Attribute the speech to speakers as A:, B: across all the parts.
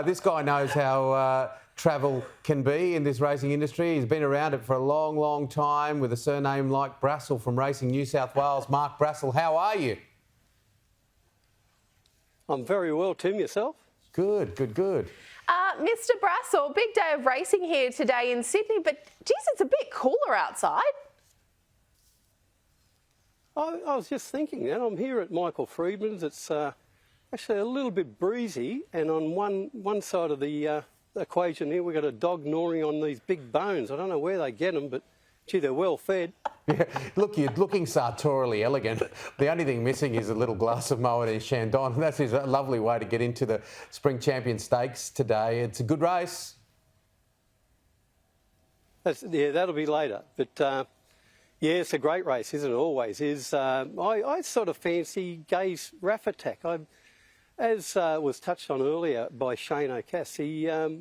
A: This guy knows how travel can be in this racing industry. He's been around it for a long, long time with a surname like Brassel from Racing New South Wales. Mark Brassel, how are you?
B: I'm very well, Tim. Yourself?
A: Good, good, good.
C: Mr. Brassel, big day of racing here today in Sydney, but geez, it's a bit cooler outside.
B: I was just thinking that. I'm here at Michael Friedman's. It's actually a little bit breezy, and on one side of the equation here, we've got a dog gnawing on these big bones. I don't know where they get them, but gee, they're well fed.
A: Yeah, look, you're looking sartorially elegant. The only thing missing is a little glass of Moët in Chandon. That's a lovely way to get into the Spring Champion Stakes today. It's a good race.
B: Yeah, that'll be later. But yeah, it's a great race, isn't it? Always is. I sort of fancy Gay's Raf Attack. As was touched on earlier by Shane O'Cass, the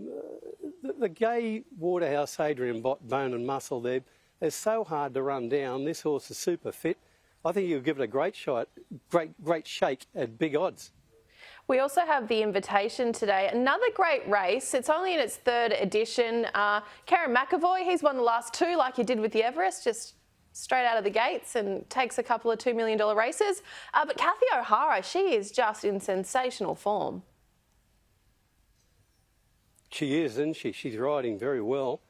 B: Gay Waterhouse Adrian Bone and Muscle there, they're so hard to run down. This horse is super fit. I think you'll give it a great shot, great shake at big odds.
C: We also have the Invitation today. Another great race. It's only in its third edition. Karen McAvoy, he's won the last two like he did with the Everest, just straight out of the gates, and takes a couple of $2 million races. But Kathy O'Hara, she is just in sensational form.
B: She is, isn't she? She's riding very well.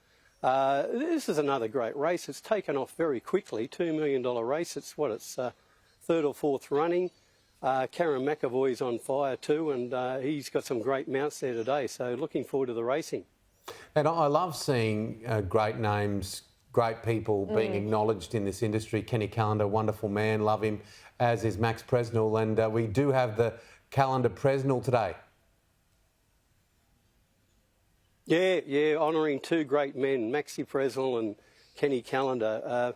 B: This is another great race. It's taken off very quickly. $2 million race. It's third or fourth running. Karen McAvoy's on fire too, and he's got some great mounts there today. So looking forward to the racing.
A: And I love seeing great names, great people being acknowledged in this industry. Kenny Callender, wonderful man, love him, as is Max Presnell. And we do have the Callender Presnell today.
B: Yeah, honouring two great men, Maxie Presnell and Kenny Callender.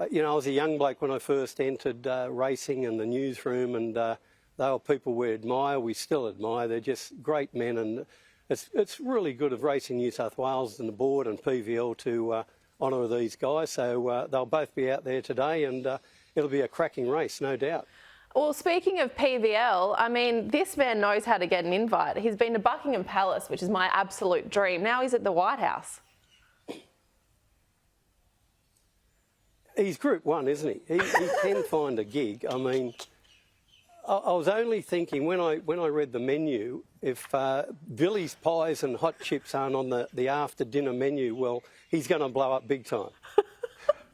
B: You know, I was a young bloke when I first entered racing and the newsroom, and they were people we admire, we still admire. They're just great men, and it's really good of Racing New South Wales and the board and PVL to honour these guys. So they'll both be out there today, and it'll be a cracking race, no doubt.
C: Well, speaking of PVL, I mean, this man knows how to get an invite. He's been to Buckingham Palace, which is my absolute dream. Now he's at the White House.
B: He's Group 1, isn't he? He can find a gig. I mean, I was only thinking when I read the menu, if Billy's pies and hot chips aren't on the after dinner menu, well, he's going to blow up big time.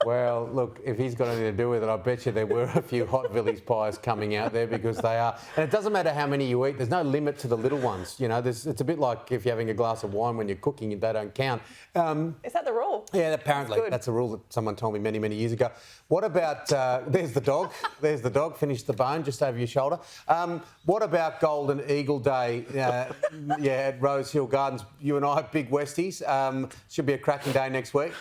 A: Well, look, if he's got anything to do with it, I bet you there were a few hot Villie's pies coming out there, because they are. And it doesn't matter how many you eat. There's no limit to the little ones. You know, it's a bit like if you're having a glass of wine when you're cooking, they don't count.
C: Is that the rule?
A: Yeah, apparently. That's a rule that someone told me many, many years ago. What about, there's the dog. There's the dog, finished the bone just over your shoulder. What about Golden Eagle Day at Rose Hill Gardens? You and I, big Westies. Should be a cracking day next week.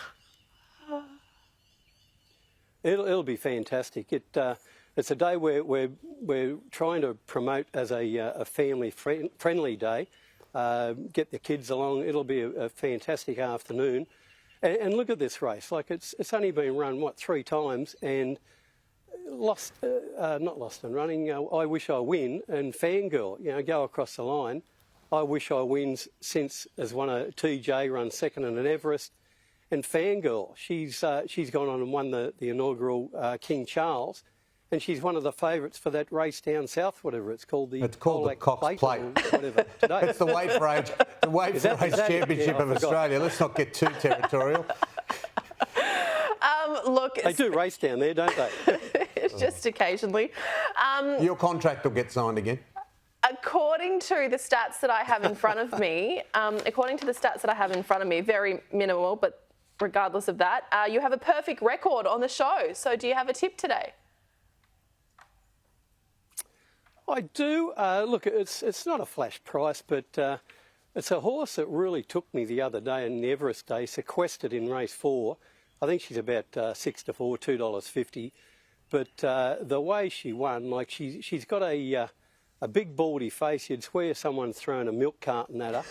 B: It'll be fantastic. It's a day where we're trying to promote as a family-friendly day. Get the kids along. It'll be a fantastic afternoon. And look at this race. Like it's only been run 3 times, and not lost and running. I Wish I Win and Fangirl. Go across the line. I Wish I Wins since has won a TJ, run second in an Everest. And Fangirl, she's gone on and won the inaugural King Charles, and she's one of the favourites for that race down south, whatever it's called. It's called the Cox Plate. Whatever, today.
A: It's the Weight for Age, Championship of Australia. Let's not get too territorial.
C: Look,
B: they do race down there, don't they?
C: Just occasionally.
A: Your contract will get signed again.
C: According to the stats that I have in front of me, very minimal, but regardless of that, you have a perfect record on the show. So do you have a tip today?
B: I do. Look, it's not a flash price, but it's a horse that really took me the other day in the Everest Day, sequestered in race 4. I think she's about 6 to 4, $2.50. But the way she won, like she's got a big baldy face. You'd swear someone's thrown a milk carton at her.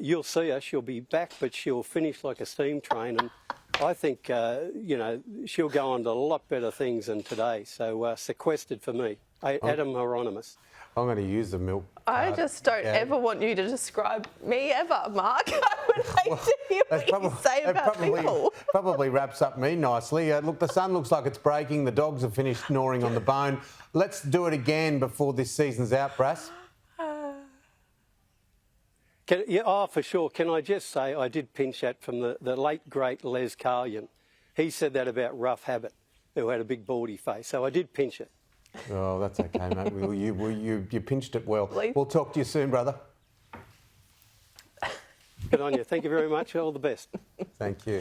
B: You'll see her. She'll be back, but she'll finish like a steam train. And I think, she'll go on to a lot better things than today. So sequestered for me. Adam Hieronymus.
A: I'm going to use the milk.
C: I just don't ever want you to describe me ever, Mark. I would hate to hear what you say about people.
A: Probably wraps up me nicely. Look, the sun looks like it's breaking. The dogs have finished gnawing on the bone. Let's do it again before this season's out, Brass.
B: For sure. Can I just say I did pinch that from the late, great Les Carlion. He said that about Raf Attack, who had a big baldy face. So I did pinch it.
A: Oh, that's okay, mate. You pinched it well. We'll talk to you soon, brother.
B: Good on you. Thank you very much. All the best.
A: Thank you.